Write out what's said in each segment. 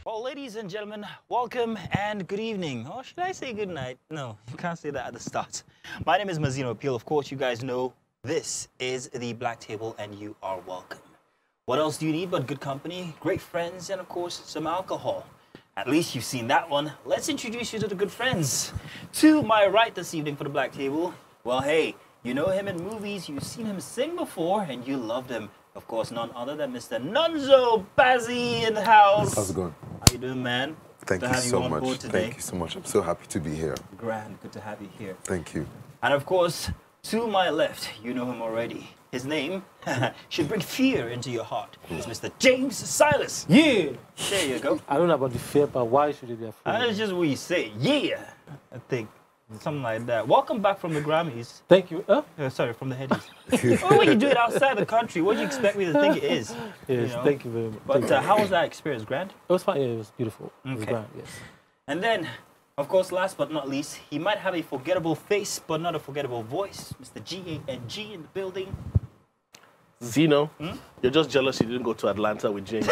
Ladies and gentlemen, welcome and good evening. Or should I say good night? No, you can't say that at the start. My name is Mazino Appeal. Of course, you guys know this is the Black Table and you are welcome. What else do you need but good company, great friends, and of course, some alcohol? At least you've seen that one. Let's introduce you to the good friends. To my right this evening for the Black Table, well, hey, you know him in movies, you've seen him sing before, and you loved him. Of course, none other than Mr. Nunzo Bazzi in the house. How's it going? How you doing, man? Thank you so much. Thank you so much. I'm so happy to be here. Grand, good to have you here. Thank you. And of course, to my left, you know him already. His name should bring fear into your heart. It's Mr. James Silas. Yeah. There you go. I don't know about the fear, but why should it be afraid? That's just what you say. Yeah. I think something like that. Welcome back from the Grammys. Thank you. Sorry, from the Headies. Oh, when you do it outside the country, what do you expect me to think it is? Yes, you know? thank you very much. But how was that experience, Grand? It was fine. Yeah, it was beautiful. Okay. It was grand, yes. And then, of course, last but not least, he might have a forgettable face, but not a forgettable voice. Mr. G-A-N-G in the building. Zeno, you're just jealous you didn't go to Atlanta with James.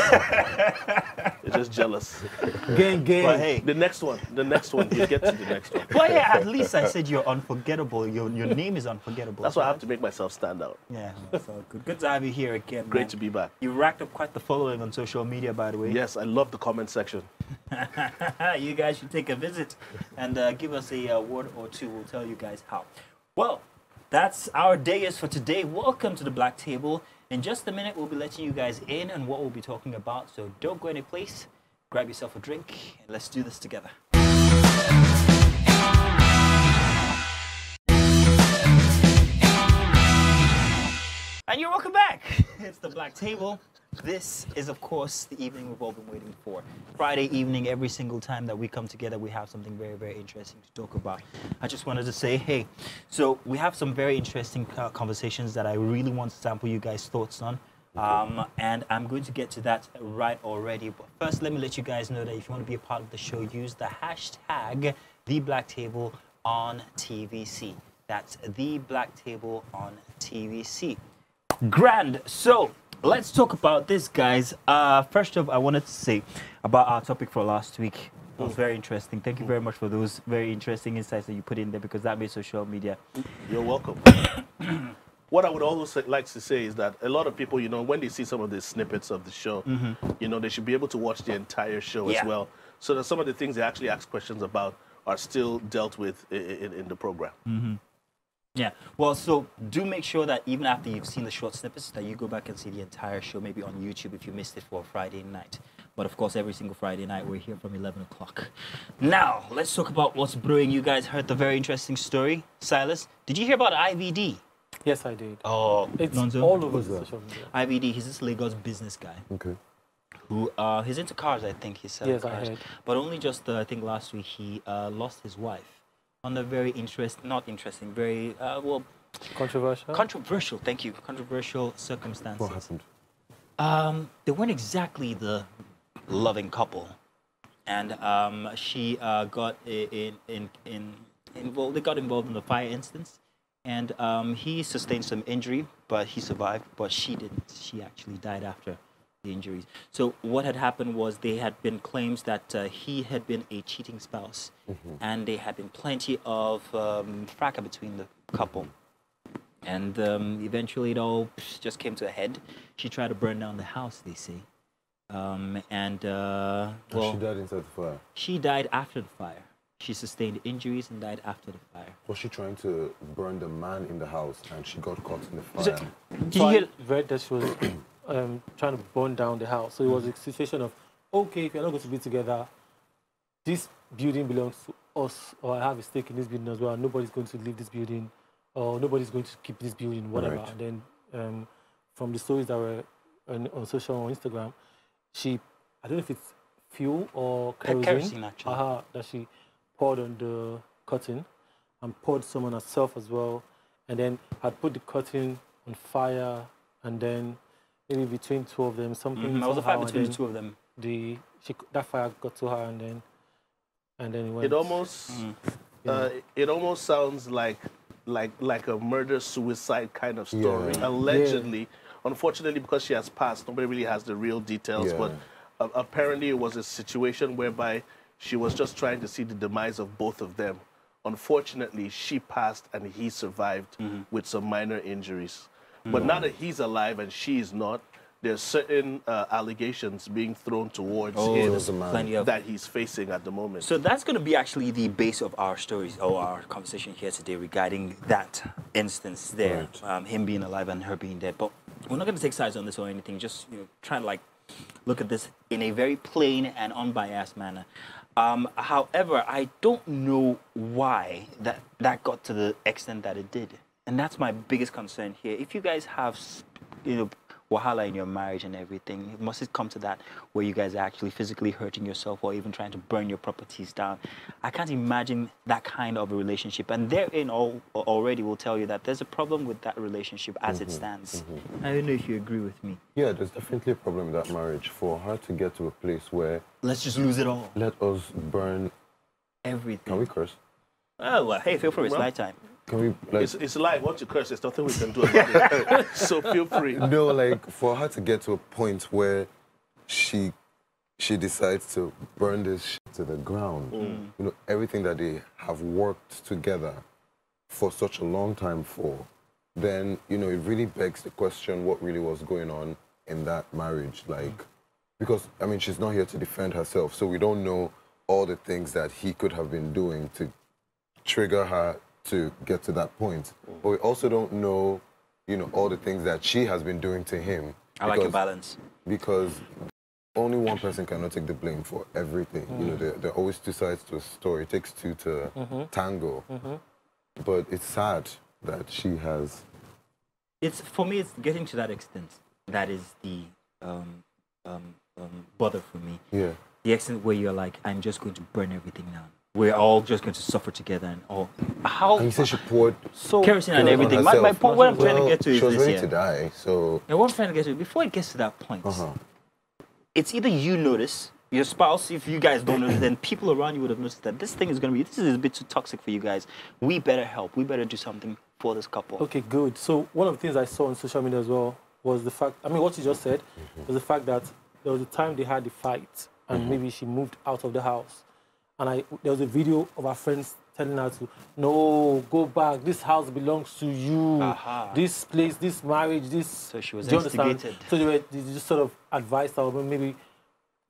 You're just jealous. Gang. But hey, The next one, you get to the next one. well, yeah, at least I said you're unforgettable. Your name is unforgettable. That's why I have to make myself stand out. Yeah, that's all good. Good to have you here again. Great man. to be back. You racked up quite the following on social media, by the way. Yes, I love the comment section. You guys should take a visit and give us a word or two. We'll tell you guys how. Well, that's our dayers for today. Welcome to the Black Table. In just a minute, we'll be letting you guys in on what we'll be talking about. So don't go any place. Grab yourself a drink and let's do this together. And you're welcome back. It's the Black Table. This is, of course, the evening we've all been waiting for. Friday evening, every single time that we come together, we have something very, very interesting to talk about. I just wanted to say, hey, so we have some very interesting conversations that I really want to sample you guys' thoughts on. And I'm going to get to that right already. But first, let me let you guys know that if you want to be a part of the show, use the hashtag #TheBlackTableOnTVC. That's #TheBlackTableOnTVC. Grand. So let's talk about this, guys. First off, I wanted to say about our topic for last week. It was very interesting. Thank you very much for those very interesting insights that you put in there, because that made social media. You're welcome. What I would also like to say is that a lot of people, you know, when they see some of the snippets of the show, you know, they should be able to watch the entire show as well, so that some of the things they actually ask questions about are still dealt with in the program. Yeah, well, so do make sure that even after you've seen the short snippets, that you go back and see the entire show, maybe on YouTube if you missed it for Friday night. But of course, every single Friday night, we're here from 11 o'clock. Now, let's talk about what's brewing. You guys heard the very interesting story. Silas, did you hear about IVD? Yes, I did. Oh, It's Nonzo? all over social media. IVD, he's this Lagos business guy. Okay. Who, he's into cars, I think. He's selling Yes, I cars. heard. But only just, I think last week, he lost his wife on a very very, well, Controversial? controversial, thank you. Controversial circumstances. What happened? They weren't exactly the loving couple, and she got involved. They got involved in the fire instance, and he sustained some injury, but he survived. But she didn't. She actually died after the injuries. So what had happened was there had been claims that he had been a cheating spouse, and there had been plenty of fracas between the couple. And eventually it all just came to a head. She tried to burn down the house, they say. Well, she died inside the fire. she died after the fire. She sustained injuries and died after the fire. Was she trying to burn the man in the house and she got caught in the fire? Did So you hear? I read that she was trying to burn down the house. So it was a situation of, okay, if you're not going to be together, this building belongs to us, or I have a stake in this building as well. Nobody's going to leave this building, or nobody's going to keep this building, whatever. Right. And then from the stories that were on social or Instagram, she, I don't know if it's fuel or kerosene, actually. that she poured on the curtain and poured some on herself as well, and then had put the curtain on fire and then maybe between two of them, something. There was a fight somehow, between and the two of them. That fire got to her, and then it went. It almost sounds like a murder-suicide kind of story. Yeah. Allegedly, unfortunately, because she has passed, nobody really has the real details. Yeah. But apparently, it was a situation whereby she was just trying to see the demise of both of them. Unfortunately, she passed and he survived with some minor injuries. But now that he's alive and she is not, there's certain allegations being thrown towards him Plenty of that he's facing at the moment. So that's going to be actually the base of our stories or our conversation here today regarding that instance there, him being alive and her being dead. But we're not going to take sides on this or anything. Just try to look at this in a very plain and unbiased manner. However, I don't know why that got to the extent that it did, and that's my biggest concern here. If you guys have, wahala in your marriage and everything, must it come to that where you guys are actually physically hurting yourself or even trying to burn your properties down? I can't imagine that kind of a relationship, and therein already will tell you that there's a problem with that relationship as it stands. I don't know if you agree with me. Yeah, there's definitely a problem with that marriage. For her to get to a place where Let's just lose it all. let us burn. Everything. Can we curse? Oh, well, hey, feel free, it's nighttime. Can we It's live. Once you curse, there's nothing we can do about it. So feel free. No, for her to get to a point where she decides to burn this shit to the ground. Everything that they have worked together for such a long time for, then, it really begs the question what really was going on in that marriage. Because, she's not here to defend herself, so we don't know all the things that he could have been doing to trigger her to get to that point. But we also don't know, all the things that she has been doing to him. I like your balance. Because only one person cannot take the blame for everything. There are always two sides to a story. It takes two to tango. But it's sad that she has... For me, it's getting to that extent. That is the bother for me. Yeah. The extent where you're like, I'm just going to burn everything down. We're all just going to suffer together and all. How? And you said she poured kerosene and everything. My point, what I'm trying to get to is she was this ready here. to die, so... And what I'm trying to get to, before it gets to that point, it's either you notice, your spouse, if you guys don't notice, then people around you would have noticed that this is a bit too toxic for you guys. We better help. We better do something for this couple. Okay, good. So one of the things I saw on social media as well was the fact, what you just said, was the fact that there was a time they had the fight and maybe she moved out of the house. And there was a video of her friends telling her to, no, go back. This house belongs to you. This place, this marriage, this... So she was do you understand? instigated. So they just sort of advised her, maybe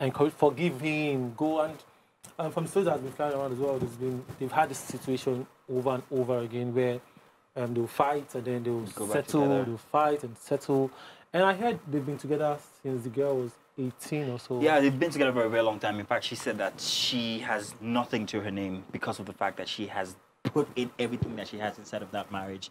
encourage, forgive him, go and from stories that have been flying around as well, they've had this situation over and over again where they'll fight and then they'll settle, they'll fight and settle. And I heard they've been together since the girl was 18 or so. Yeah, they've been together for a very long time. In fact, she said that she has nothing to her name because of the fact that she has put in everything that she has inside of that marriage,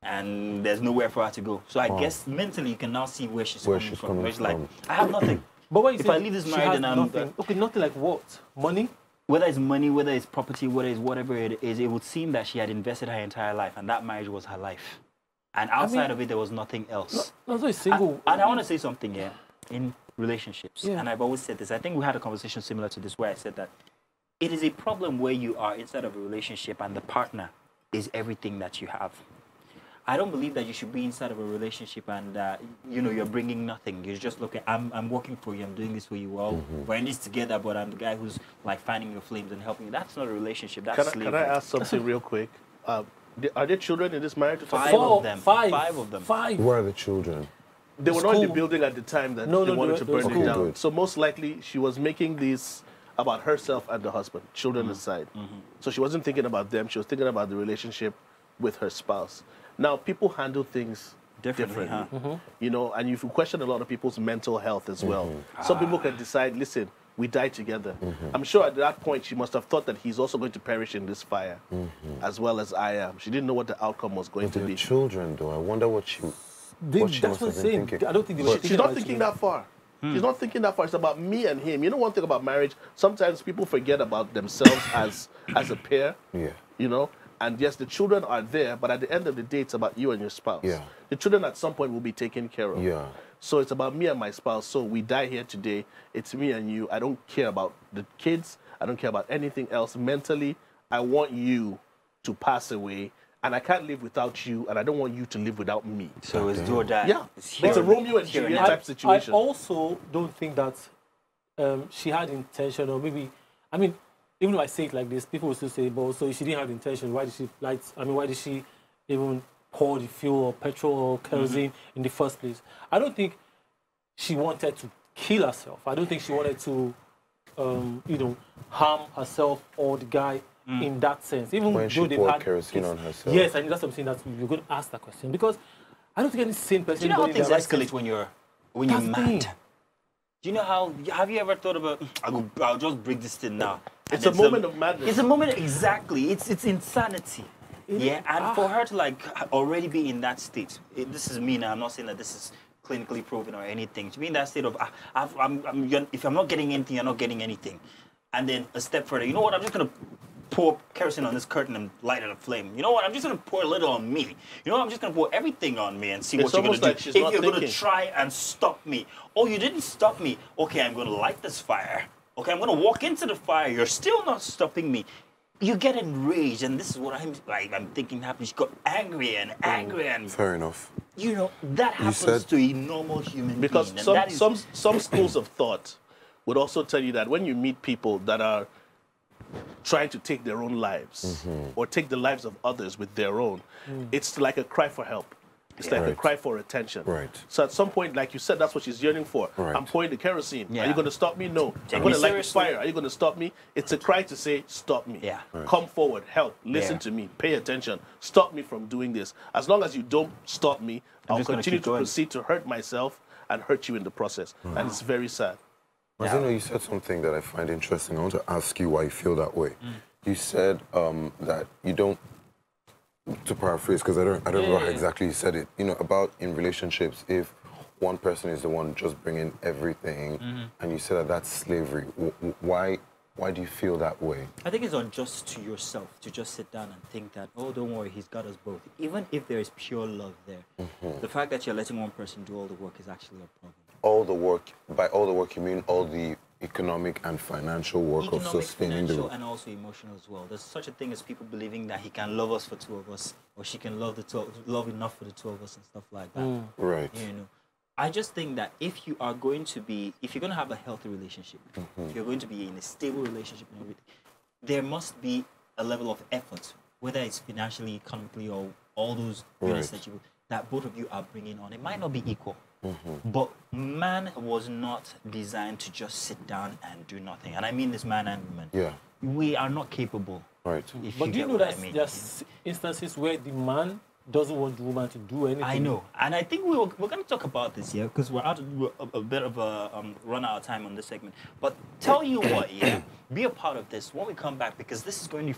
and there's nowhere for her to go. So I guess mentally you can now see where she's coming from. Where she's like, I have nothing. But if I leave this marriage and I'm nothing. Okay, nothing like what? Money? Whether it's money, whether it's property, whether it's whatever it is, it would seem that she had invested her entire life, and that marriage was her life. And outside of it, there was nothing else. No, so it's single. And I want to say something here in relationships, and I've always said this. I think we had a conversation similar to this where I said that it is a problem where you are inside of a relationship and the partner is everything that you have. I don't believe that you should be inside of a relationship and you're bringing nothing. You're just looking. I'm working for you. I'm doing this for you. Well, we're in this together, but I'm the guy who's like fanning your flames and helping you. That's not a relationship. That's slavery. Can I ask something real quick? Are there children in this marriage? Five of them. Five. Where are the children? They were not in the building at the time that they wanted to burn it down. Good. So most likely she was making this about herself and the husband, children aside. So she wasn't thinking about them. She was thinking about the relationship with her spouse. Now, people handle things differently. And if you question a lot of people's mental health as well, some people can decide, listen, we die together. I'm sure at that point she must have thought that he's also going to perish in this fire, as well as I am. She didn't know what the outcome was going to be. Children, though, I wonder what she that's what I'm saying. Thinking. I don't think they were She's not thinking that far. She's not thinking that far. It's about me and him. You know one thing about marriage, sometimes people forget about themselves as a pair. Yeah. And yes, the children are there, but at the end of the day, it's about you and your spouse. Yeah. The children at some point will be taken care of. Yeah. So it's about me and my spouse. So we die here today. It's me and you. I don't care about the kids. I don't care about anything else. Mentally, I want you to pass away. And I can't live without you. And I don't want you to live without me. So it's do or die. Yeah. It's It's a Romeo and here and Juliet now. type situation. I also don't think that she had intention, or maybe, I mean, even if I say it like this, people will still say, but so if she didn't have intention, why did she why did she even pour the fuel or petrol or kerosene in the first place? I don't think she wanted to kill herself. I don't think she wanted to, harm herself or the guy in that sense. Even When she though they've poured had kerosene on herself. Yes, and that's something that you're going to ask that question, because I don't think any sane person. Do you know how anybody in things their right escalate when you're That's the mad? thing. Do you know how? Have you ever thought about? I'll just break this thing now. It's a moment of madness. It's a moment, exactly. It's insanity. Yeah, and for her to like already be in that state. This is me now. I'm not saying that this is clinically proven or anything. To be in that state of, if I'm not getting anything, you're not getting anything. And then a step further, you know what? I'm just gonna pour kerosene on this curtain and light it a flame. You know what? I'm just gonna pour a little on me. You know what? I'm just gonna pour everything on me and see It's what you're gonna almost like do. she's If not you're gonna thinking. try and stop me. Oh, you didn't stop me. Okay, I'm gonna light this fire. Okay, I'm gonna walk into the fire. You're still not stopping me. You get enraged, and this is what I'm thinking happened. She got angry and angry, and Fair enough. you know that happens said- to a normal human Because being. And that is, some schools of thought would also tell you that when you meet people that are trying to take their own lives or take the lives of others with their own, it's like a cry for help. It's like a Right. cry for attention. Right. So at some point, like you said, that's what she's yearning for. Right. I'm pouring the kerosene. Are Yeah. you going to stop me? No. Take I'm me going to light the seriously. fire. Are you going to stop me? It's a cry to say, stop me. Yeah. Right. Come forward, help, listen Yeah. to me, pay attention, stop me from doing this. As long as you don't stop me, I'll just gonna continue keep to going. proceed to hurt myself and hurt you in the process. And it's very sad. Mazino, you said something that I find interesting. I want to ask you why you feel that way. You said that you don't, to paraphrase, because I don't remember how exactly you said it, about in relationships, if one person is the one just bringing everything, and you said that that's slavery. Why do you feel that way? I think it's unjust to yourself to just sit down and think that, oh, don't worry, he's got us both. Even if there is pure love there, the fact that you're letting one person do all the work is actually a problem. All the work, by all the work you mean all the economic and financial work of Economic, sustaining the... financial, and also emotional as well. There's such a thing as people believing that he can love us for two of us, or she can love love enough for the two of us and stuff like that. Right. You know, I just think that if you're going to have a healthy relationship, if you're going to be in a stable relationship and everything, there must be a level of effort, whether it's financially, economically, or all those units Right. that both of you are bringing on. It might not be equal, but man was not designed to just sit down and do nothing. And I mean this man and woman. Yeah. We are not capable. Right. If But you do you get know what that I mean. there's instances where the man doesn't want the woman to do anything? I know, and I think we're going to talk about this here because we're a bit of a run out of time on this segment. But tell you what, be a part of this when we come back, because this is going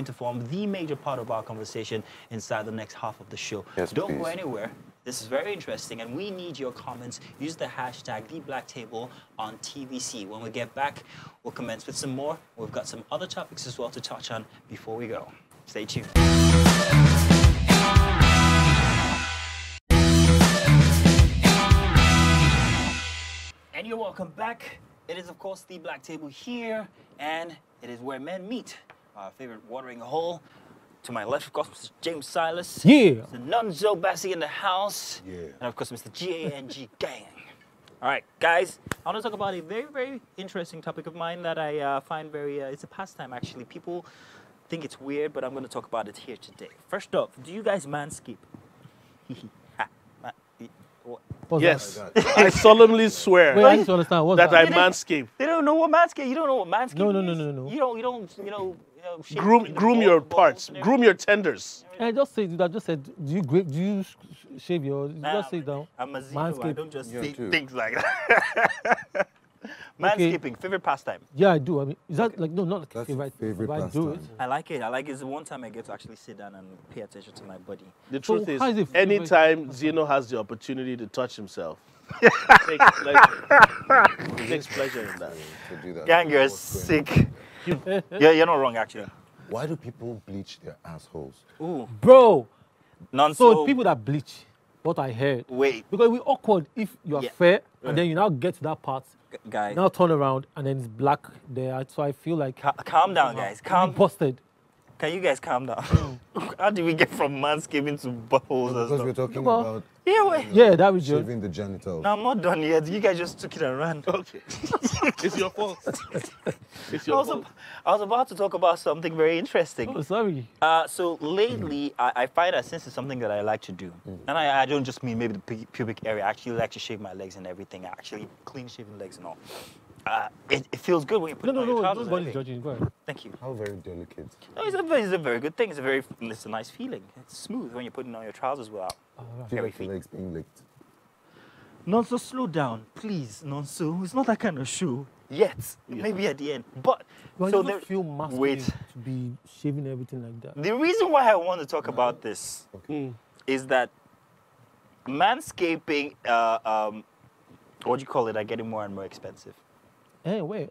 to form the major part of our conversation inside the next half of the show. Yes, Don't go please. anywhere. This is very interesting, and we need your comments. Use the hashtag #BlackTable on TVC. When we get back, we'll commence with some more. We've got some other topics as well to touch on before we go. Stay tuned. And you're welcome back. It is, of course, the Black Table here, and it is where men meet. Our favorite watering hole. To my left, of course, Mr. James Silas. Yeah. Mr. Nunzo Bassi in the house. Yeah. And, of course, Mr. GANG Gang. All right, guys, I want to talk about a very, very interesting topic of mine that I find very, it's a pastime, actually. People think it's weird, but I'm going to talk about it here today. First off, do you guys manscape? What's Yes. that? I solemnly swear Wait, I need to understand. What's that I that? manscape. They don't know what manscape. You don't know what manscape No. is? You don't. Shave Groom the your balls parts. and Groom your tenders. I just said, do you shave your? You just say it down. I'm a Zeno. I Manscape. don't just Yeah, say too. things like that. Manscaping, favorite pastime. Yeah, I do. I mean, is that like no, not like That's favorite. favorite but I do it. pastime. I like it. It's the one time I get to actually sit down and pay attention to my body. The So truth how is is, it anytime Zeno has the opportunity to touch himself, he takes pleasure in that. To do that. Gang, you're sick. You're not wrong, actually. Why do people bleach their assholes? Ooh. Bro, Non-so. so people that bleach, what I heard. Wait. Because we awkward if you are Yeah. fair, and then you now get to that part, Guys. now turn around, and then it's black there. So I feel like... Calm down, guys. I'm busted. Can you guys calm down? How did we get from manscaping to buttholes and Because stuff? we're talking Well, about Yeah, wait. Yeah, that was just... shaving the genitals. No, I'm not done yet. You guys just took it and ran. Okay. It's your fault. It's I your was, fault. I was about to talk about something very interesting. Oh, sorry. So lately, I find that since it's something that I like to do, and I don't just mean maybe the pubic area, I actually like to shave my legs and everything. I actually clean shaving legs and all. It feels good when you put it on your trousers. and Nobody's everything. judging. Go ahead. Thank you. How very delicate. No, it's a very good thing. It's a nice feeling. It's smooth when you're putting on your trousers without. Feel Very like your feet. legs being licked. Nonso, slow down, please. Nonso, it's not that kind of show yet. Maybe at the end. But Well, so you there. don't feel masculine Wait. to be shaving everything like that. The reason why I want to talk about this is that manscaping, what do you call it, are getting more and more expensive. Hey, wait.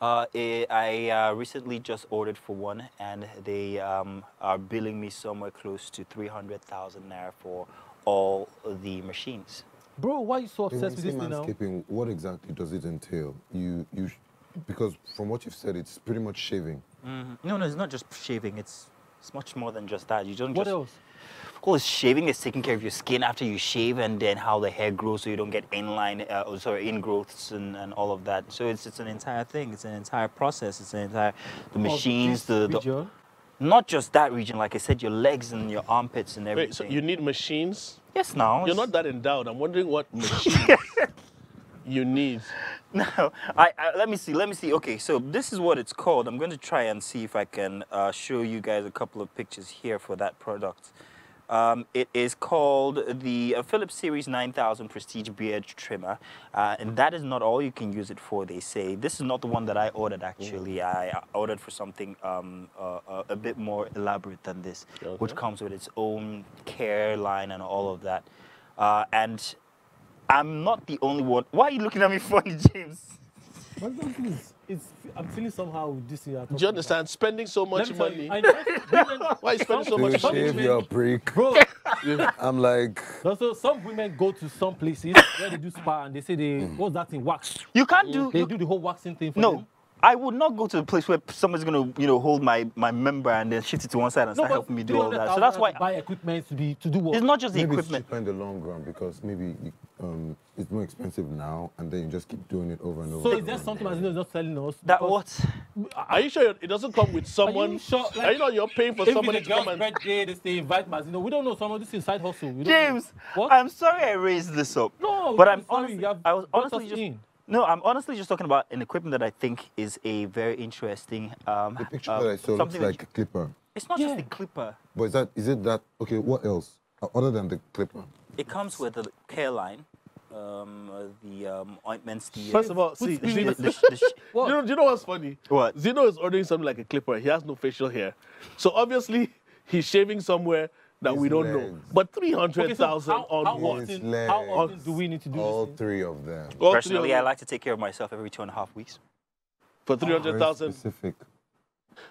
I recently just ordered for one, and they are billing me somewhere close to 300,000 naira for all the machines. Bro, why are you so When obsessed you with say this thing now? manscaping, what exactly does it entail? Because from what you've said, it's pretty much shaving. No, it's not just shaving. It's much more than just that. You don't What just. else? Of course, shaving is taking care of your skin after you shave, and then how the hair grows so you don't get ingrowths and all of that. So it's an entire thing. It's an entire process. It's an entire the machines, This the region? not just that region. Like I said, your legs and your armpits and everything. Wait, so you need machines? Yes, now You're not that endowed. I'm wondering what machine you need. No, let me see. Okay, so this is what it's called. I'm going to try and see if I can show you guys a couple of pictures here for that product. It is called the Philips Series 9000 Prestige Beard Trimmer, and that is not all you can use it for, they say. This is not the one that I ordered, actually. I ordered for something a bit more elaborate than this, which comes with its own care line and all of that. And I'm not the only one. Why are you looking at me funny, James? I'm feeling somehow with this thing. Do you understand? Spending so much money. I know. Why are you spending so To much shave money? your prick. Bro, I'm like, also some women go to some places where they do spa and they say they what's that thing, wax. You can't do. They do the whole waxing thing for No, them. I would not go to a place where someone's gonna, hold my member and then shift it to one side and start but helping me do all that. So that's why buy equipment to do what? it's not just the maybe it's equipment. cheaper in the long run because maybe it's more expensive now, and then you just keep doing it over and over. So and is there over. something Mazino is not telling us? That Because what? Are you sure it doesn't come with someone? you sure? Are you know you're paying for If somebody it's to a come girl's and... birthday, they say invite Mazino. We don't know some of this inside hustle. We don't James, know. What? I'm sorry I raised this up. No, but I'm I'm sorry, honestly, you have I was brought honestly us just in. no, I'm honestly just talking about an equipment that I think is a very interesting. The picture that I saw looks something that like a clipper. it's not just Yeah. a clipper. But is it that, okay, what else? Other than the clipper? It comes with a care line, the ointments, the First of all, see, the Zeno, What? do you know what's funny? What? Zeno is ordering something like a clipper. He has no facial hair. So obviously, he's shaving somewhere that His we don't know. legs. But Okay, so 300,000 on how what? His often, legs. how often do we need to do All this thing? three of them. All three Personally, of I them like to take care of myself every 2.5 weeks. for Very 300,000. specific.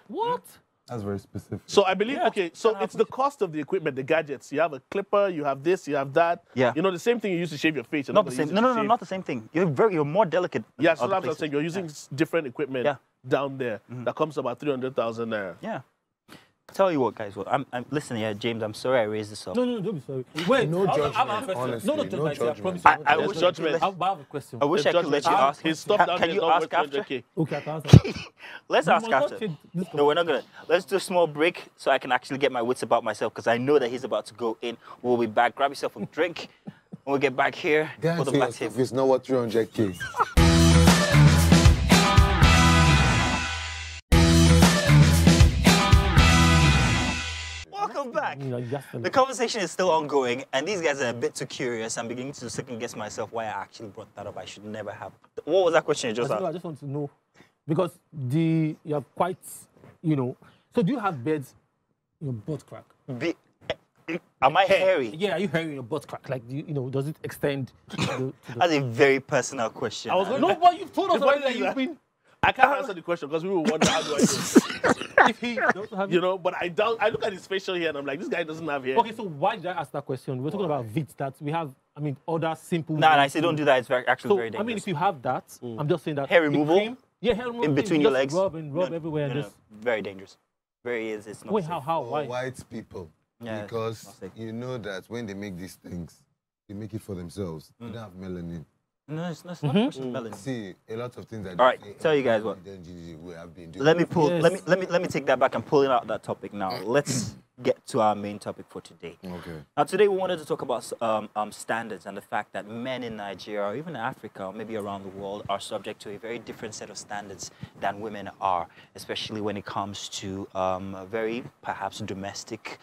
What? That's very specific. So I believe, Yeah, okay, so 2.5 it's the cost of the equipment, the gadgets. You have a clipper, you have this, you have that. Yeah. You know, the same thing you use to shave your face. you're Not the gonna same. use it No, to no, no, shave- not the same thing. You're more delicate. Yeah, other so that's what I'm places. saying. You're using different equipment Yeah. down there that comes about 300,000 naira. Yeah. Tell you what, guys. Well, I'm listen here, James. I'm sorry I raised this up. No, don't be sorry. Wait, No I have a judgment, question. honestly, No no judgment. I judgment. promise I you. I There's wish judgment. I have a question. I wish I could let you ask. His stuff down Can there is you not ask worth after? 300K. Okay, I can answer. Let's You ask must not after. change this No, we're not gonna. Let's do a small break so I can actually get my wits about myself because I know that he's about to go in. We'll be back. Grab yourself a drink when we get back here Guys, for the say black yourself, table. it's not what 300K. Welcome back. You know, just a The little. conversation is still ongoing, and these guys are a bit too curious. I'm beginning to second guess myself why I actually brought that up. I should never have. What was that question you just I asked? just want to know because you're quite, So do you have beds in your butt crack? Am I hairy? Yeah, are you hairy in your butt crack? Like, does it extend? to the... That's a very personal question. I was gonna- No, but you've told us The funny already that thing is you've that been. I can't answer the question because we will wonder how do I do it. if he doesn't have You know, but I don't. I look at his facial hair and I'm like, this guy doesn't have hair. Okay, so why did I ask that question? We're talking about VIT that we have. I mean, other simple. Nah, ways I say don't do that. It's actually So very dangerous. I mean, if you have that, I'm just saying that Hair the removal? cream- yeah, hair removal In cream, between you your just legs? rub and rub everywhere, and just very dangerous. Very is. It's not. wait, safe. how? For Why? white people, Yeah, because not safe. you know that when they make these things, they make it for themselves. They don't have melanin. No, it's not a question of melanin. See, a lot of things that All right, they say, tell you guys what. then we have been doing. Let me pull. Yes. Let me take that back and pull out that topic now. Let's get to our main topic for today. Okay. Now, today we wanted to talk about standards and the fact that men in Nigeria, or even Africa, or maybe around the world, are subject to a very different set of standards than women are, especially when it comes to very perhaps domestic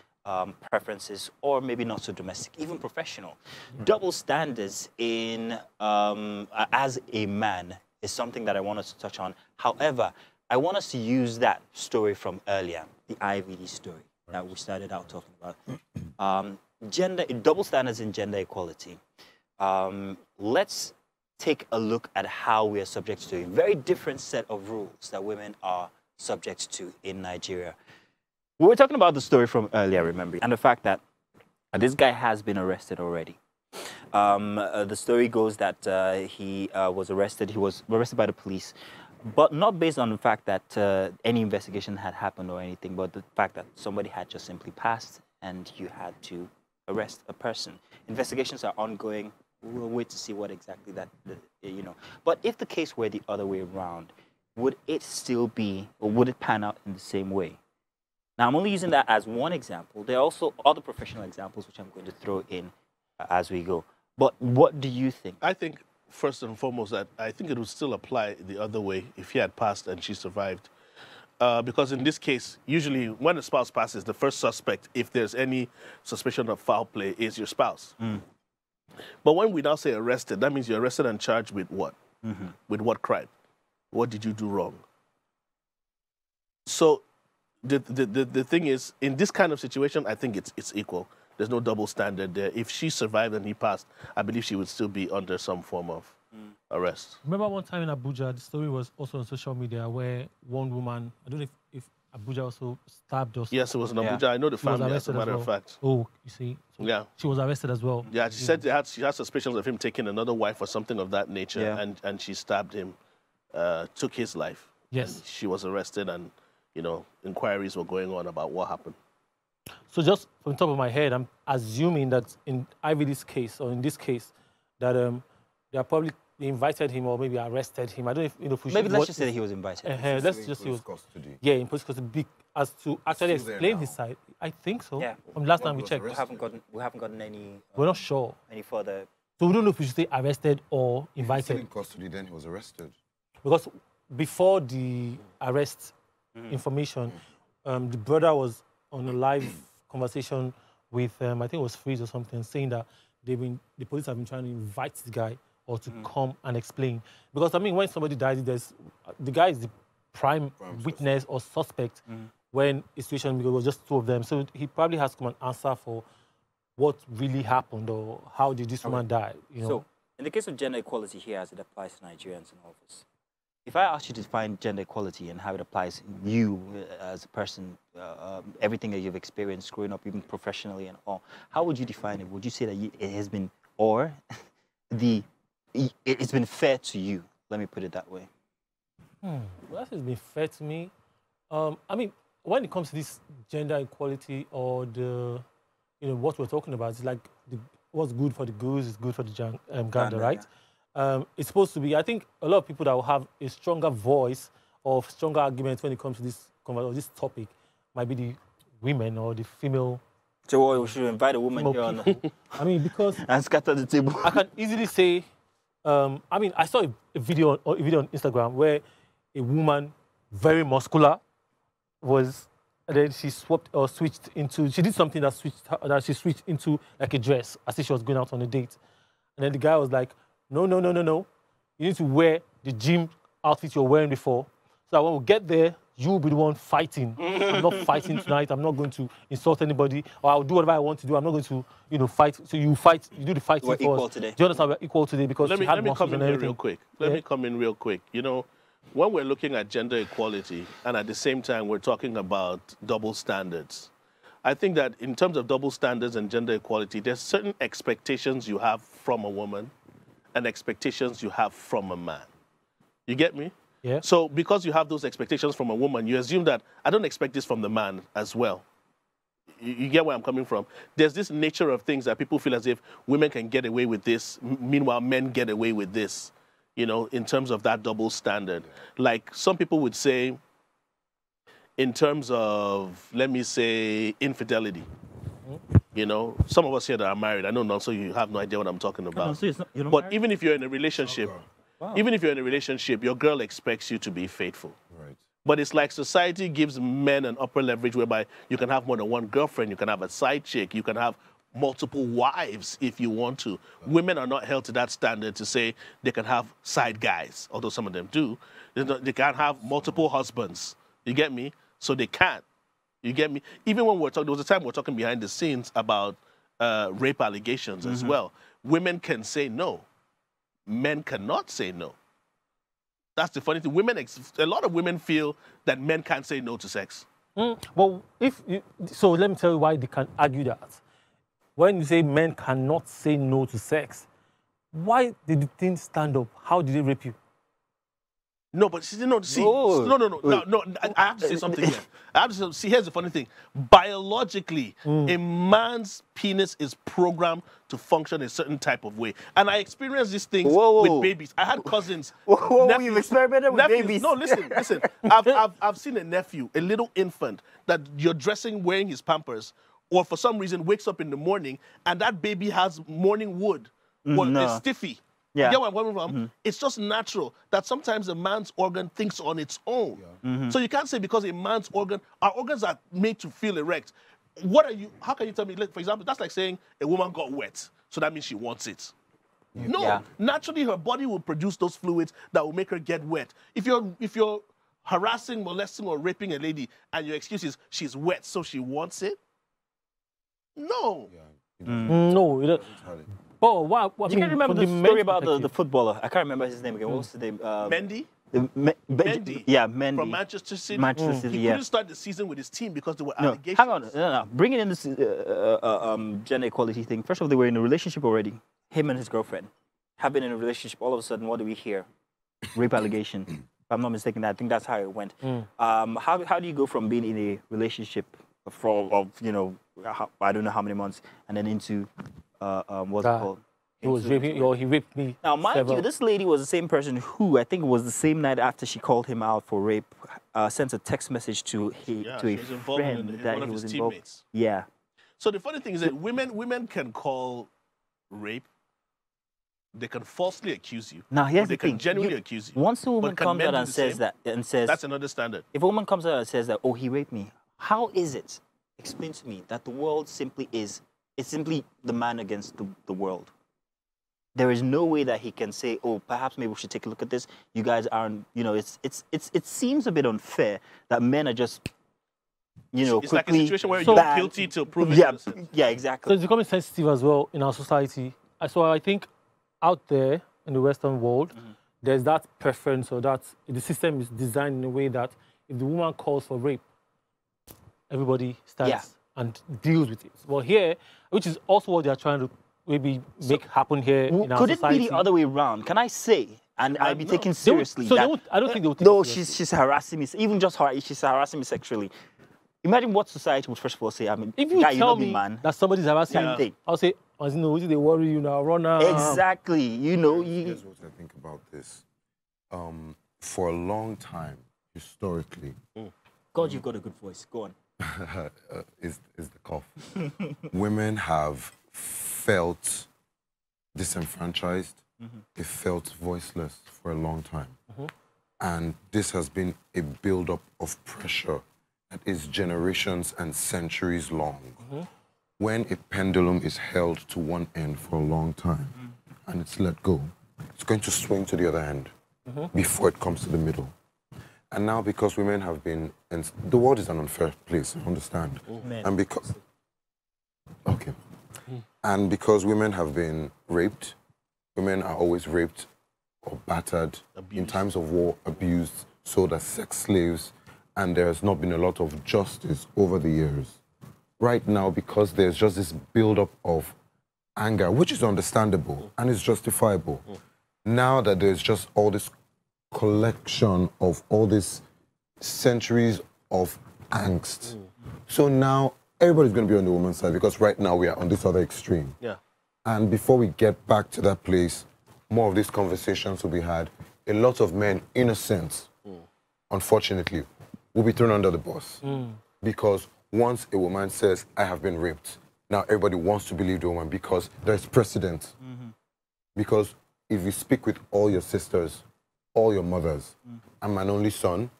preferences, or maybe not so domestic, even professional. Double standards in as a man is something that I want us to touch on. However, I want us to use that story from earlier, the IVD story that we started out talking about. Double standards in gender equality. Let's take a look at how we are subject to a very different set of rules that women are subject to in Nigeria. We were talking about the story from earlier, remember, and the fact that this guy has been arrested already. The story goes that he was arrested. He was arrested by the police, but not based on the fact that any investigation had happened or anything, but the fact that somebody had just simply passed and you had to arrest a person. Investigations are ongoing. We'll wait to see what exactly that, you know. But if the case were the other way around, would it still be, or would it pan out in the same way? Now, I'm only using that as one example. There are also other professional examples which I'm going to throw in as we go. But what do you think? I think, first and foremost, that I think it would still apply the other way if he had passed and she survived. Because in this case, usually when a spouse passes, the first suspect, if there's any suspicion of foul play, is your spouse. But when we now say arrested, that means you're arrested and charged with what? With what crime? What did you do wrong? So the thing is, in this kind of situation, I think it's equal. There's no double standard there. If she survived and he passed, I believe she would still be under some form of arrest. Remember one time in Abuja, the story was also on social media where one woman, I don't know if Abuja also stabbed or something. Yes, it was in Abuja. I know the She was family, as a arrested matter as of well. fact. Oh, you see? So Yeah. she was arrested as well. Yeah, she said she had suspicions of him taking another wife or something of that nature, and she stabbed him, took his life. Yes. And she was arrested, and inquiries were going on about what happened. So just from the top of my head, I'm assuming that in IVD's case, or in this case, that they are probably invited him or maybe arrested him. I don't know if we should... Maybe let's just say that he was invited. let's just say... custody. Yeah, in police custody, as to actually Still there explain now. his side. I think so. Yeah. From last Well, time we he was checked. arrested. We haven't gotten any We're not sure. any further. So we don't know if we should say arrested or Still invited. in custody, then he was arrested. Because before the arrest information, the brother was on a live conversation with, I think it was Freeze or something, saying that the police have been trying to invite the guy or to come and explain. Because, I mean, when somebody dies, the guy is the prime witness or suspect when a situation, because it was just two of them. So he probably has to come and answer for what really happened or how did this woman die, you know? So, in the case of gender equality here, as it applies to Nigerians in office, if I asked you to define gender equality and how it applies to you as a person, everything that you've experienced growing up, even professionally and all, how would you define it? Would you say that it has been, or it's been fair to you? Let me put it that way. Well, that has been fair to me. I mean, when it comes to this gender equality or what we're talking about, it's like what's good for the goose is good for the gander, right? It's supposed to be, I think a lot of people that will have a stronger voice or stronger arguments when it comes to this topic might be the women or the female. So we should invite a woman here on I mean, because and scatter the table. I can easily say, I mean, I saw a video on Instagram where a woman, very muscular, and then she switched into, she did something that she switched into like a dress as if she was going out on a date. And then the guy was like, no. You need to wear the gym outfit you're wearing before. So that when we get there, you'll be the one fighting. I'm not fighting tonight. I'm not going to insult anybody. Or I'll do whatever I want to do. I'm not going to, fight. So you fight, you do the fighting We're for equal us. today. Do you understand? We're equal today because Let me she had come muscles in and here everything. real quick. Let me come in real quick. when we're looking at gender equality and at the same time we're talking about double standards, I think that in terms of double standards and gender equality, there's certain expectations you have from a woman and expectations you have from a man. You get me? Yeah. So because you have those expectations from a woman, you assume that I don't expect this from the man as well. You get where I'm coming from? There's this nature of things that people feel as if women can get away with this, meanwhile men get away with this, you know, in terms of that double standard. Like some people would say, in terms of, let me say, infidelity. You know, some of us here that are married, I know not, so you have no idea what I'm talking about. No, so you're not But married? even if you're in a relationship, even if you're in a relationship, your girl expects you to be faithful. Right. But it's like society gives men an upper leverage whereby you can have more than one girlfriend, you can have a side chick, you can have multiple wives if you want to. Women are not held to that standard to say they can have side guys, although some of them do. They can't have multiple husbands. You get me? So they can't. You get me? Even when we're talking, there was a time we were talking behind the scenes about rape allegations as well. Women can say no. Men cannot say no. That's the funny thing. A lot of women feel that men can't say no to sex. Well, so let me tell you why they can argue that. When you say men cannot say no to sex, why did the thing stand up? How did they rape you? No, but no, I have to say something here. I have to see, here's the funny thing. Biologically, a man's penis is programmed to function a certain type of way. And I experienced these things with babies. I had cousins. Nephews, you've experimented with babies. No, listen. I've seen a nephew, a little infant, that you're dressing, wearing his Pampers, or for some reason wakes up in the morning, and that baby has morning wood, or a stiffy. Yeah. You get where I'm coming from? It's just natural that sometimes a man's organ thinks on its own. So you can't say because a man's organ, our organs are made to feel erect. How can you tell me, for example, that's like saying a woman got wet, so that means she wants it. No, naturally her body will produce those fluids that will make her get wet. If you're harassing, molesting, or raping a lady and your excuse is she's wet, so she wants it, no. No, you don't. Oh, wow. You can remember the story about the footballer. I can't remember his name again. What was his name? Mendy? Mendy. Yeah, Mendy. From Manchester City. Manchester City, He couldn't start the season with his team because there were No, allegations. hang on. No. Bringing in this gender equality thing. First of all, they were in a relationship already. Him and his girlfriend have been in a relationship. All of a sudden, what do we hear? Rape allegation. If I'm not mistaken, I think that's how it went. How do you go from being in a relationship I don't know how many months, and then into what's it called? He raped me. Now, mind you, this lady was the same person who, I think it was the same night after she called him out for rape, sent a text message to a friend that he was involved. Teammates. Yeah. So the funny thing is that women can call rape, they can falsely accuse you. Now, here's they the thing. can genuinely accuse you. Once a woman But can comes men out do and the says same? That's another standard. if a woman comes out and says that, oh, he raped me, how is it, explain to me, that the world simply it's simply the man against the world? There is no way that he can say, oh, perhaps maybe we should take a look at this. You guys aren't, it seems a bit unfair that men are just, it's like a quickly situation where you're guilty till proven innocent. Yeah, So exactly. it's becoming sensitive as well in our society. So I think out there in the Western world, there's that preference, or that the system is designed in a way that if the woman calls for rape, everybody stands and deals with it. Well, here, which is also what they're trying to maybe make happen here in our Could society. it be the other way around? Can I say, and I'd be taken They seriously? won't- that, I don't think they will take no, it seriously. she's harassing me. Even just her, she's harassing me sexually. Imagine what society would first of all say. I mean, If you guy, you tell not be me man. that somebody's harassing Same me, thing. I'll say, Mazino, they worry you now, run now. Exactly. Here's what I think about this. For a long time, historically, God, you've got a good voice. Go on. is the cough. Women have felt disenfranchised. They felt voiceless for a long time. And this has been a build-up of pressure that is generations and centuries long. When a pendulum is held to one end for a long time and it's let go, it's going to swing to the other end before it comes to the middle. And now, because women have been, and the world is an unfair place, I understand. And because, and because women have been raped, women are always raped or battered, in Abused. times of war, abused, sold as sex slaves, and there has not been a lot of justice over the years. Right now, because there's just this build-up of anger, which is understandable and is justifiable, now that there's just all this collection of all these centuries of angst. So now everybody's going to be on the woman's side because right now we are on this other extreme. Yeah. And before we get back to that place, more of these conversations will be had. A lot of men, innocent, unfortunately, will be thrown under the bus. Because once a woman says, I have been raped, now everybody wants to believe the woman because there's precedent. Because if you speak with all your sisters, all your mothers, I'm an only son,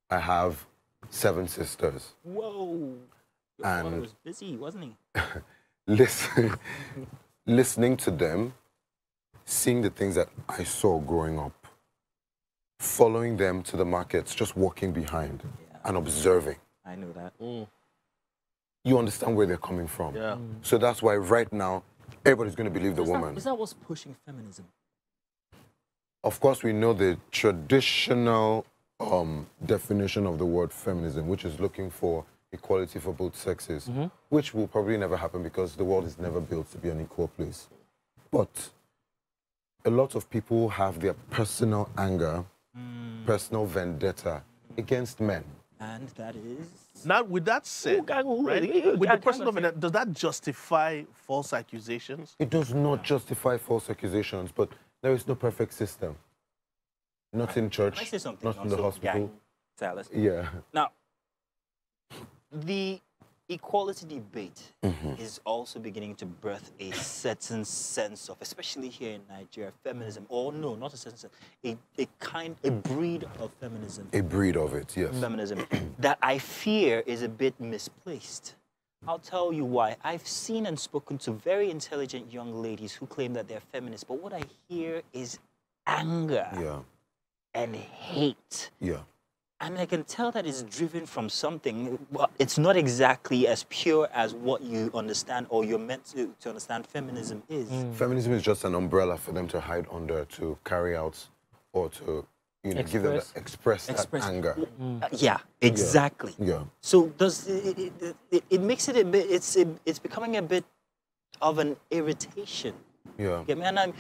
I have 7 sisters. Whoa. Your And- father was busy, wasn't he? Listening to them, seeing the things that I saw growing up, following them to the markets, just walking behind and observing. I know that. You understand where they're coming from. Yeah. So that's why right now, everybody's going to believe the woman. Is that what's pushing feminism? Of course, we know the traditional definition of the word feminism, which is looking for equality for both sexes, which will probably never happen because the world is never built to be an equal place. But a lot of people have their personal anger, personal vendetta against men. And that is... Now, with that said, right, with the personal vendetta, does that justify false accusations? It does not justify false accusations, but there is no perfect system. Not in church, Can I say something? not in the also, hospital. gang Silas? Yeah. Now, the equality debate is also beginning to birth a certain sense of, especially here in Nigeria, feminism, or no, not a certain sense, a breed of feminism. A breed of it, yes. Feminism that I fear is a bit misplaced. I'll tell you why. I've seen and spoken to very intelligent young ladies who claim that they're feminists, but what I hear is anger Yeah, and hate. yeah. And I can tell that it's driven from something. Well, it's not exactly as pure as what you understand or you're meant to understand feminism is. Feminism is just an umbrella for them to hide under, to carry out, or to, you know, give them Express. express that anger. Yeah, exactly. Yeah. So does it makes it a bit? It's becoming a bit of an irritation. Yeah. Get me? And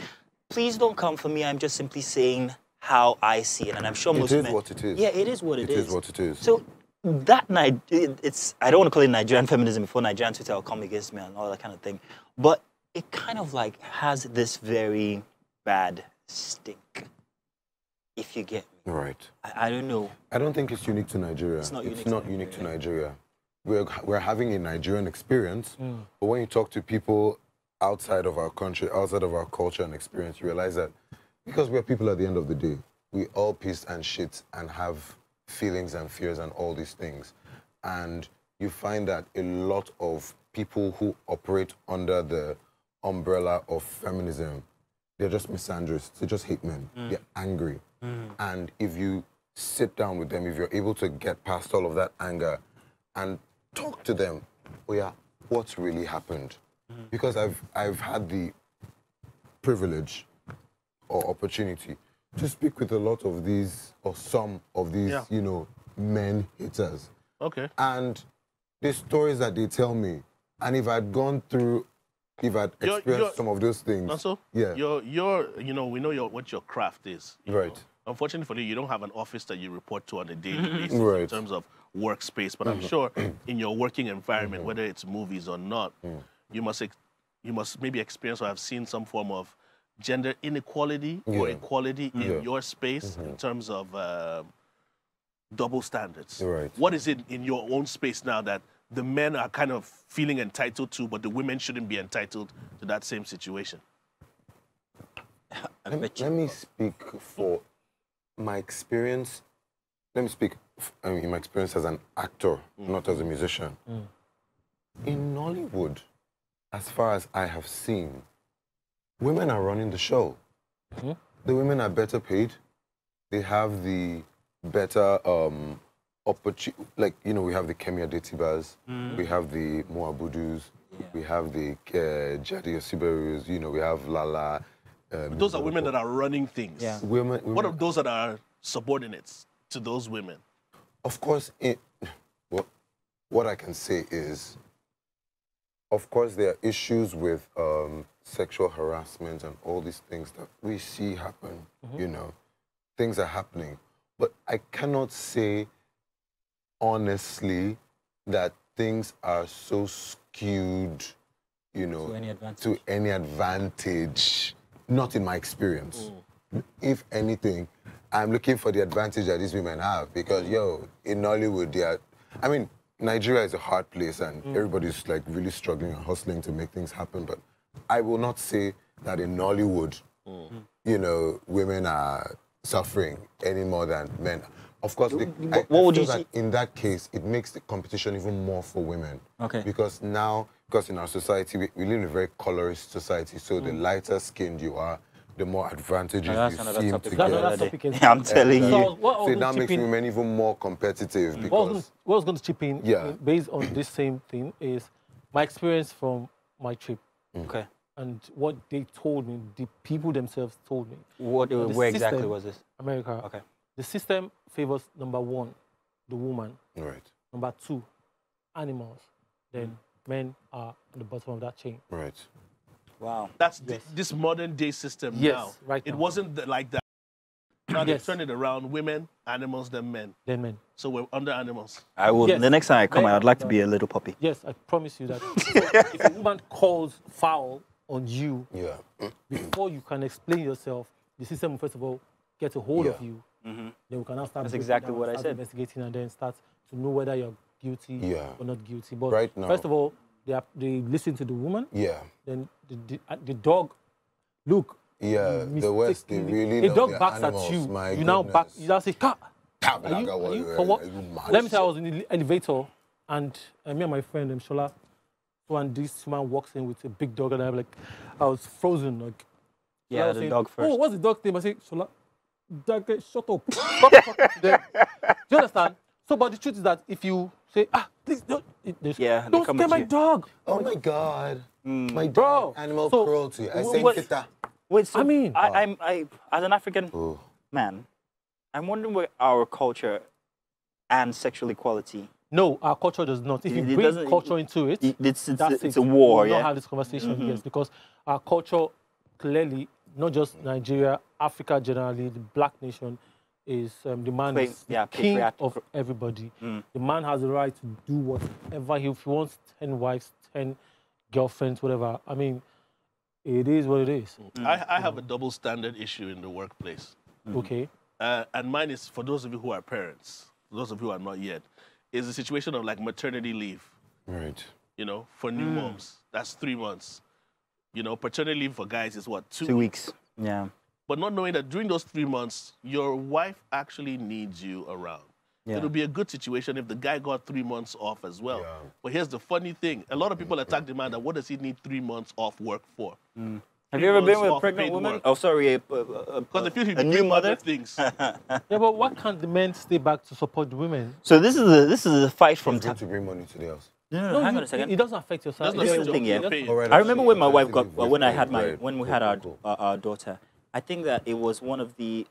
please don't come for me. I'm just simply saying how I see it, and I'm sure most It is men. what it is. Yeah, it is what It is what it is. So that it's I don't want to call it Nigerian feminism before Nigerian Twitter will come against me and all that kind of thing, but it kind of like has this very bad stink. If you get me, Right. I don't know. I don't think it's unique to Nigeria. It's not unique to to Nigeria. We're having a Nigerian experience, but when you talk to people outside of our country, outside of our culture and experience, you realize that because we're people at the end of the day, we all piss and shit and have feelings and fears and all these things. And you find that a lot of people who operate under the umbrella of feminism, they're just misandrists, they just hate men, they're angry. And if you sit down with them, if you're able to get past all of that anger and talk to them, oh yeah, what's really happened? Because I've had the privilege or opportunity to speak with a lot of these, or some of these, you know, men haters. Okay. And the stories that they tell me, and if I'd gone through, if I'd experienced some of those things. Also, yeah. you know, we know what your craft is. you Right. know. Unfortunately for you, you don't have an office that you report to on a daily basis in Right. terms of workspace. But I'm sure in your working environment, whether it's movies or not, you must maybe experience or have seen some form of gender inequality or equality in your space in terms of double standards. Right. What is it in your own space now that the men are kind of feeling entitled to, but the women shouldn't be entitled to that same situation? Let me speak for my experience. Let me speak in my experience as an actor, not as a musician. In Nollywood, as far as I have seen, women are running the show. The women are better paid. They have the better opportunity. Like, you know, we have the Kemia Detibas, we have the Moabudus, we have the Jadi Osiberus, you know, we have Lala. Those are women that are running things. Yeah. women. What of those that are subordinates to those women? Of course, what I can say is, of course, there are issues with sexual harassment and all these things that we see happen. You know, things are happening, but I cannot say honestly that things are so skewed, you know, to any advantage. Not in my experience. If anything, I'm looking for the advantage that these women have because, yo, in Nollywood, I mean, Nigeria is a hard place and everybody's like really struggling and hustling to make things happen. But I will not say that in Nollywood, you know, women are suffering any more than men. Of course, what would you feel say? that in that case, it makes the competition even more for women. Okay. Because now, in our society, we live in a very colorist society, so the lighter skinned you are, the more advantages you seem to get. Yeah, I'm telling you. So that makes women even more competitive because... What I was going to chip in, based on this same thing, is my experience from my trip. Okay. And what they told me, the people themselves told me. Where exactly was this? America. Okay. The system favors number one, the woman. Right. Number two, animals. Then men are at the bottom of that chain. Right. Wow. That's this modern day system now. Right It now. wasn't like that. Now they turn it around, women, animals, then men. Then men. So we're under animals. I will. Yes. The next time I come, Men I'd like to are- be a little puppy. Yes, I promise you that. So if a woman calls foul on you, before you can explain yourself, the system will first of all get a hold of you. Then we can now start. That's breaking exactly down, what I start said. Investigating and then start to know whether you're guilty or not guilty. But Right now- first of all, they listen to the woman. Yeah. Then the dog, look. Yeah, the West, they really a love dog their barks animals, at you. my You now back. goodness. You now say, "Car." Are Are you for what? Let me say I was in the elevator and me and my friend Shola, so and this man walks in with a big dog and I was frozen. Like, Yeah, I was the saying, dog first. Oh, what's the dog's name? I say, Shola, dog, shut up. Stop talking to them. Do you understand? So, but the truth is that if you say, please don't, they don't come scare at my you. dog. Oh my God. My Bro, dog, animal so- cruelty. I say what- kita. Wait, so I mean- I as an African man, I'm wondering where our culture and sexual equality. No, our culture does not. If you It bring doesn't- culture into it, It's that's a war, we will yeah. not have this conversation, yes, because our culture clearly, not just Nigeria, Africa generally, the black nation is the man is the king patriarchal. of everybody. The man has the right to do whatever if he wants 10 wives, 10 girlfriends, whatever. I mean, it is what it is. I have a double standard issue in the workplace. Okay. And mine is for those of you who are parents, those of you who are not yet, is a situation of like maternity leave. Right. You know, for new moms, that's 3 months. You know, paternity leave for guys is what, 2 2 weeks. Yeah. But not knowing that during those 3 months, your wife actually needs you around. Yeah. It'll be a good situation if the guy got 3 months off as well. Yeah. But here's the funny thing. A lot of people attack the man that what does he need 3 months off work for? Have you ever been months with a off pregnant paid woman? work. Oh, sorry, Because they feel he'd a be new doing other mother. things. Yeah, but why can't the men stay back to support the women? So this is a fight from He's going to bring money to the house. No, hang on a second. It doesn't affect your salary. Doesn't This is affect the thing, your yeah. pay. All right, I remember when my wife actually, got when I had right. when we had our daughter. I think that it was one of the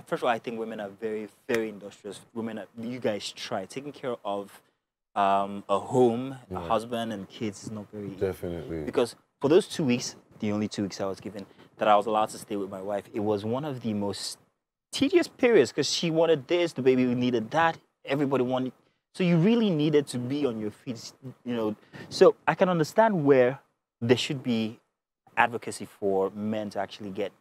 first of all, I think women are very, very industrious. Women, you guys try taking care of a home, a husband, and kids is not very easy. Definitely. Because for those 2 weeks, the only 2 weeks I was given that I was allowed to stay with my wife, it was one of the most tedious periods because she wanted this, the baby needed that, everybody wanted. So you really needed to be on your feet, you know. So I can understand where there should be advocacy for men to actually get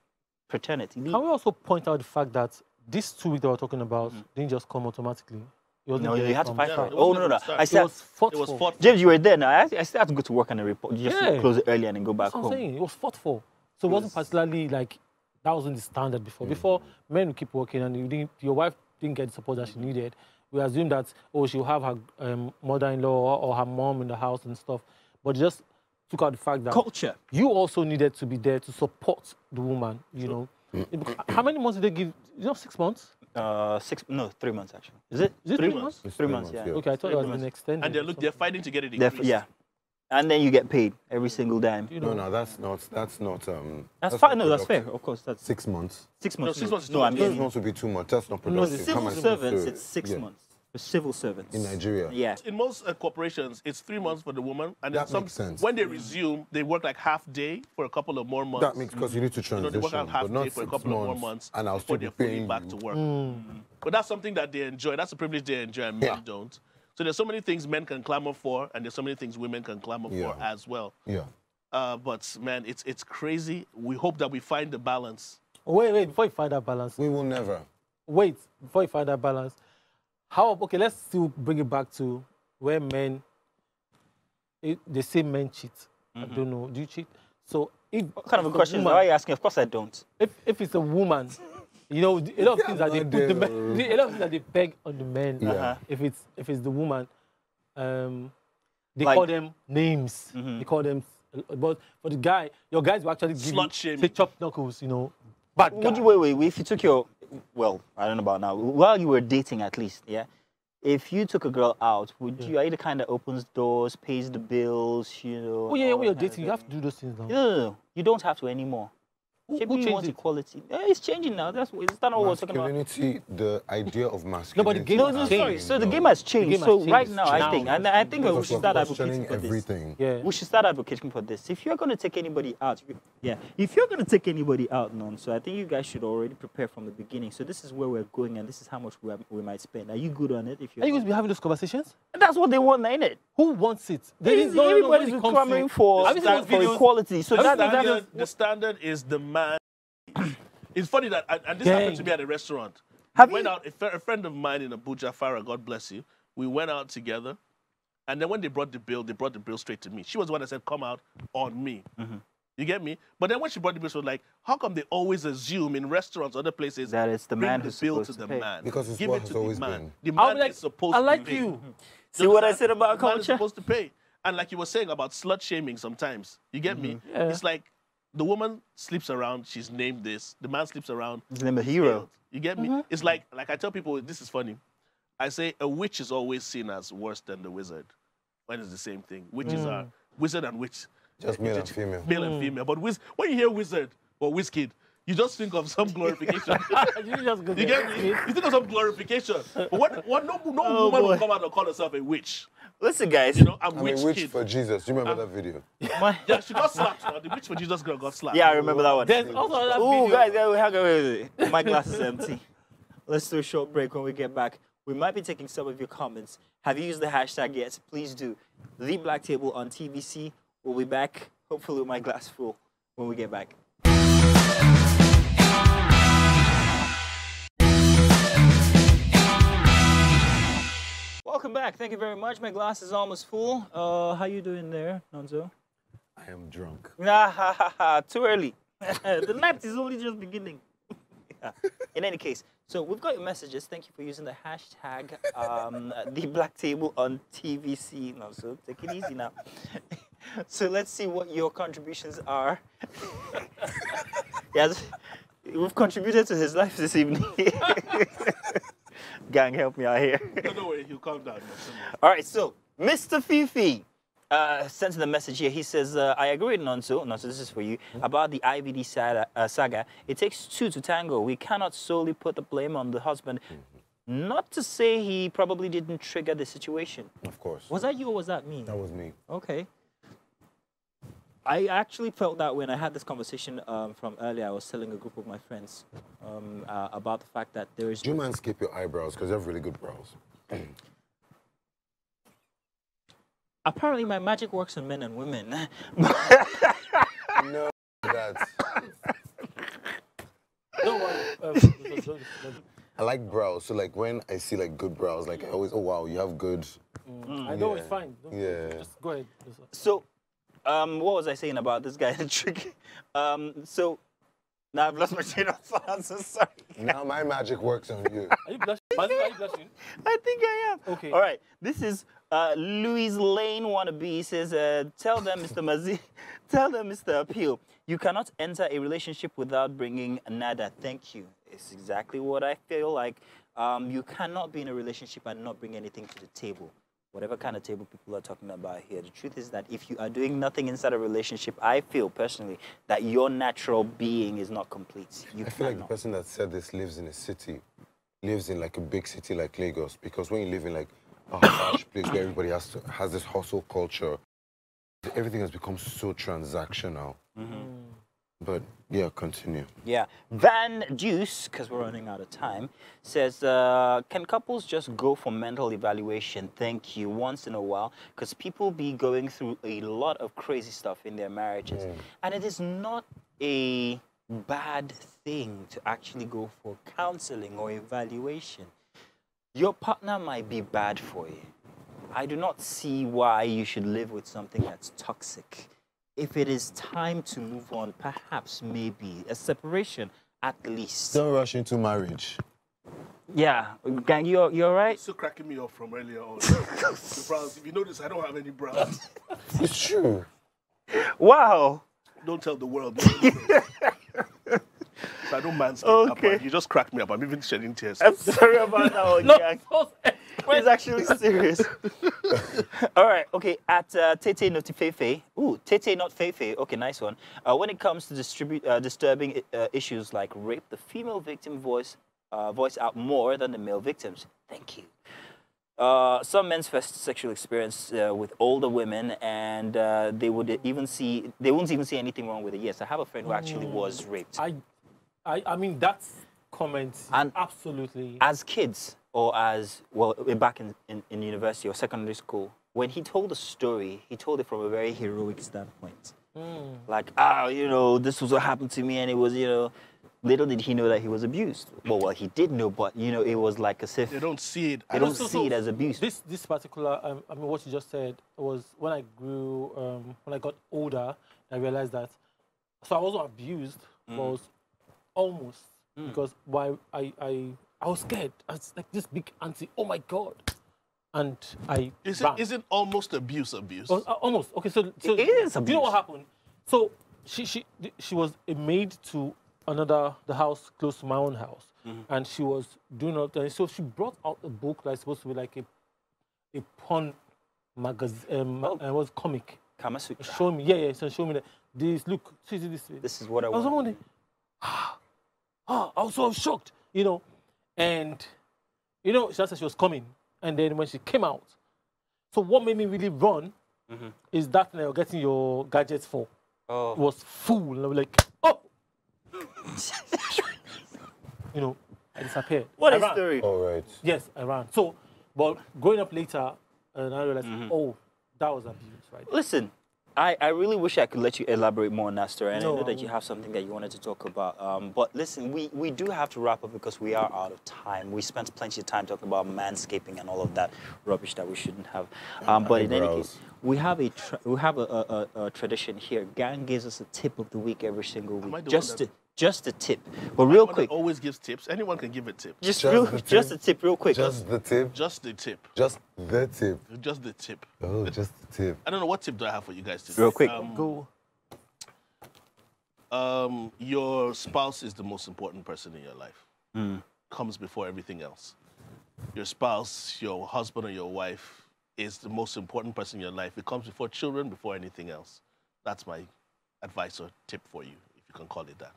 paternity leave. Can we also point out the fact that this 2 weeks that we're talking about didn't just come automatically? It wasn't No, there you had to from fight the for it. start. It Oh, wasn't no. from the I start. It said, was fought It was for. fought for. James, you were there. No, I still had to go to work and report, just to Yeah. close it early and then go back That's what I'm home. saying. It was fought for. So it wasn't particularly like that wasn't the standard before. Before men would keep working and your wife didn't get the support that she needed. We assume that she'll have her mother-in-law or her mom in the house and stuff. But it just took out the fact that Culture. you also needed to be there to support the woman. You know, how many months did they give? 6 months. 3 months actually. Is it? Is it 3 3 months? months. Three months, yeah. Okay, I thought it was months. been extended. And they're, look, they're fighting to get it They're- increased. yeah. And then you get paid every single dime. No, that's not. That's not fine. No, that's fair. productive. Of course, that's 6 months. 6 months. No, 6 months is No, too I much. mean, 6 months would be too much. That's not for productive. Come civil and servants, do- it's 6 yeah. months. For civil servants. In Nigeria. Yeah. In most corporations, it's 3 months for the woman, and then That makes sense. when they resume, they work like half day for a couple of more months. That makes because you need to You know, transition, they work out half but not day for a 6 couple of more months, months and I'll before still be they're fully paying back you. to work. But that's something that they enjoy. That's a privilege they enjoy, and men Yeah. don't. So there's so many things men can clamor for, and there's so many things women can clamor Yeah. for as well. Yeah. But man, it's crazy. We hope that we find the balance. Wait, before you find that balance. We will never. Wait, before you find that balance. Okay, let's still bring it back to where men, they say men cheat. I don't know, do you cheat? So if What kind of a it's question woman- are you asking? Of course I don't. if it's a woman, you know, a lot of things that they not put the there. men, a lot of things that they peg on the men. Yeah. If it's the woman, they Like- call them names. They call them, but for the guy, your guys will actually give Slut shaming. say chop knuckles, you know, bad guy. Would you wait? If you took your, well, I don't know about now. While you were dating, at least, yeah. If you took a girl out, would you? Are you the kind that opens doors, pays the bills, you know? Oh yeah, all when you're that kind of dating, you have to do those things now. No, you don't have to anymore. Maybe who you changed want it? equality. It's changing now. Is that not what we're talking about? Masculinity, the idea of masculinity. game No, has no, has sorry. changed. So the changed, game though. has changed. game has So changed. right now, I Now think, it's I think we Because should we're start questioning advocating for this. everything. Yeah. We should start advocating for this. If you're going to take anybody out, if you're going to take anybody out, so I think you guys should already prepare from the beginning. So this is where we're going, and this is how much we might spend. Are you good on it? If Are you going to be having those conversations? that's what they want, ain't it? Who wants it? There is Everybody's when it comes clamoring to- for Have you seen those videos? equality. So The standard is the man. It's funny that, and this happened to me at a restaurant. Have Went you- out, a friend of mine in Abuja, Farah, God bless you. We went out together, and then when they brought the bill straight to me. She was the one that said, "Come out on me." You get me? But then when she brought the bill, she was like, "How come they always assume in restaurants, other places, That it's the bring man the who's bill supposed to to the pay?" man? Because it's Give what it has to the always man. been. The I'll man be like, is supposed I to like pay. you. See what I understand? said about The man is culture? supposed to pay. And like you were saying about slut shaming sometimes, you get me? Yeah. It's like the woman sleeps around, she's named this. The man sleeps around. His name a he's hero. failed. You get me? It's like I tell people, this is funny. I say a witch is always seen as worse than the wizard. When it's the same thing. Witches are wizard and witch. Just male and female. Male and female. But when you hear wizard or wizkid, you just think of some glorification. You just go You there. get me? You think of some glorification. But what no woman will come out and call herself a witch. Listen, guys. You know, I'm I witch mean, which kid. for Jesus? Do you remember that video? Yeah, she got slapped. The witch for Jesus girl got slapped. Yeah, I remember that one. There's also that Oh, video. guys, wait. My glass is empty. Let's do a short break. When we get back, we might be taking some of your comments. Have you used the hashtag yet? Please do. The BlackTable on TVC. We'll be back, hopefully with my glass full, when we get back. Welcome back. Thank you very much. My glass is almost full. How you doing there, Nonzo? I am drunk. Nah, ha, ha, ha. Too early. The night is only just beginning. Yeah. In any case, so we've got your messages. Thank you for using the hashtag the BlackTable on TVC. No, so take it easy now. So let's see what your contributions are. Yes, we've contributed to his life this evening. Gang, help me out here. Don't worry, he'll calm down. All right, so Mr. Fifi sent the message here. He says, I agree with Nonso, this is for you, about the IBD saga. It takes two to tango. We cannot solely put the blame on the husband. Not to say he probably didn't trigger the situation. Of course. Was that you or was that me? That was me. Okay. I actually felt that when I had this conversation from earlier. I was telling a group of my friends about the fact that there is... Do you manscape your eyebrows? Because you have really good brows. Apparently, my magic works on men and women. No, that. Don't worry. I like brows. So like when I see like good brows, like I always, oh wow, you have good. I know it's fine. Yeah. Just go ahead. So, what was I saying about this guy? Trick. So, now I've lost my train of thought. I'm so sorry. Now my magic works on you. Are you blushing? Are you blushing? I think I am. Okay. All right. This is Louise Lane wannabe. He says, tell them, Mr. Mazi, tell them, Mr. Appeal, you cannot enter a relationship without bringing nada. Thank you. It's exactly what I feel like. You cannot be in a relationship and not bring anything to the table. whatever kind of table people are talking about here, the truth is that if you are doing nothing inside a relationship, I feel personally that your natural being is not complete. I feel like the person that said this lives in a city, lives in like a big city like Lagos, because when you live in like a harsh place where everybody has this hustle culture, everything has become so transactional. But yeah, continue. Yeah. Van Deuce, because we're running out of time, says, can couples just go for mental evaluation? Thank you. Once in a while, because people be going through a lot of crazy stuff in their marriages. And it is not a bad thing to actually go for counseling or evaluation. Your partner might be bad for you. I do not see why you should live with something that's toxic. If it is time to move on, perhaps, maybe, a separation at least. Don't rush into marriage. Yeah. Gang, you're right? You're still cracking me up from earlier on. The brows, if you notice, I don't have any brows. It's true. Wow. Don't tell the world. So I don't manscape. Okay. You just cracked me up. I'm even shedding tears. I'm sorry about that one, gang. It's actually serious. All right, okay, at Tete Not Fefe. Ooh, Tete Not Fefe. Okay, nice one. When it comes to disturbing issues like rape, the female victim voice out more than the male victims. Thank you. Some men's first sexual experience with older women, and they won't even see anything wrong with it. Yes, I have a friend who actually was raped. I mean, that's comment. And absolutely. As kids, or as, well, back in university or secondary school, when he told the story, he told it from a very heroic standpoint. Like, you know, this was what happened to me, and it was, you know, little did he know that he was abused. Well, he did know, but, you know, it was like as if... They don't see it. They don't see it as abuse. This particular, I mean, what you just said was when I grew, when I got older, I realized that, so I wasn't abused, but I was almost, because why I was scared. I was like this big auntie, oh my God. And I Is ran. it almost abuse? Almost. Okay, so it is abuse. Do you know what happened? So she was a maid to the house close to my own house, and she was doing all that. So she brought out a book that's supposed to be like a porn magazine, was comic. Kama Sutra. Show me, yeah. So show me that. Look, see this. This is what I was want. wondering. I was so shocked, you know, and you know, she said she was coming, and then when she came out, so what made me really run is that you're getting your gadgets for. It was full, and I was like, oh, you know, I disappeared. What a story! All right. Yes, I ran. So, but growing up later, and I realized, oh, that was abuse, right? Listen, I really wish I could let you elaborate more on that story, and No, I know that you have something that you wanted to talk about. But listen, we do have to wrap up because we are out of time. We spent plenty of time talking about manscaping and all of that rubbish that we shouldn't have. But in any case, we have a tradition here. Gang gives us a tip of the week every single week. Just a tip. But real quick. Always gives tips. Anyone can give a tip. Just a tip, real quick. Just the tip? Just the tip. Just the tip. Just the tip. Oh, just the tip. I don't know, what tip do I have for you guys today? Real quick. Go. Your spouse is the most important person in your life. Comes before everything else. Your spouse, your husband or your wife is the most important person in your life. It comes before children, before anything else. That's my advice or tip for you, if you can call it that.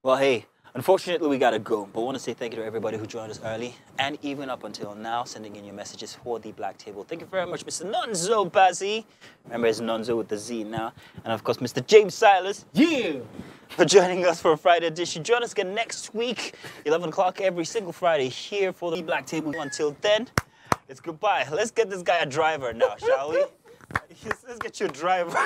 Well, hey, unfortunately, we got to go. But I want to say thank you to everybody who joined us early and even up until now, sending in your messages for the Black Table. Thank you very much, Mr. Nonzo Bazzi. Remember, it's Nonzo with the Z now. And, of course, Mr. James Silas. Yeah! For joining us for a Friday edition. Join us again next week, 11 o'clock every single Friday here for the Black Table. Until then, it's goodbye. Let's get this guy a driver now, shall we? Let's get you a driver.